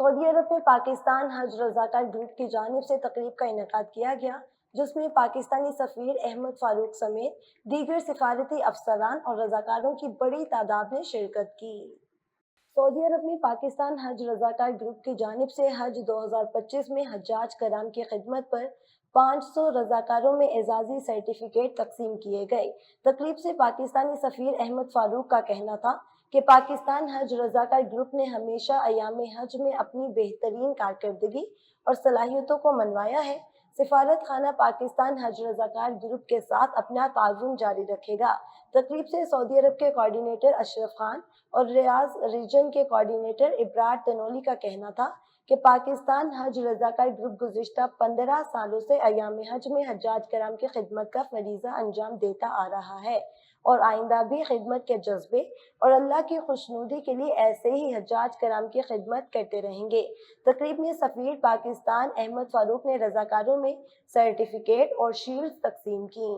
Saudi अरब में पाकिस्तान हज रज़ाकार group की जानिब से तकरीब का इनेकाद किया गया, जिसमें पाकिस्तानी सफ़ीर अहमद फारूक समेत दीगर सिफारती अफसरान और रज़ाकारों की बड़ी तादाद ने शिरकत की। सऊदी अरब में पाकिस्तान हज रज़ाकार ग्रुप की जानिब से हज 2025 में हज्जाज कराम की खिदमत पर 500 रज़ाकारों में एजाज़ी सर्टिफिकेट तकसीम किए गए। तकरीब से पाकिस्तानी सफ़ीर अहमद फारूक का कहना था कि पाकिस्तान हज रज़ाकार ग्रुप ने हमेशा अयाम हज में अपनी बेहतरीन कारकर्दगी और सलाहियतों को मनवाया है। सिफारत खाना पाकिस्तान हज रज़ाकार ग्रुप के साथ अपना ताउन जारी रखेगा। तकरीब से सऊदी अरब के कोऑर्डिनेटर अशरफ खान और रियाज रीजन के कोऑर्डिनेटर इब्रार तनोली का कहना था कि पाकिस्तान हज रज़ाकार ग्रुप गुज़िश्ता 15 सालों से अयाम हज में हज्जाज कराम की खिदमत का फरीज़ा अंजाम देता आ रहा है और आइंदा भी खिदमत के जज्बे और अल्लाह की खुशनुदी के लिए ऐसे ही हज्जाज कराम की खिदमत करते रहेंगे। तकरीब में सफ़ीर पाकिस्तान अहमद फारूक ने रज़ाकारों में सर्टिफिकेट और शील्ड्स तकसीम की।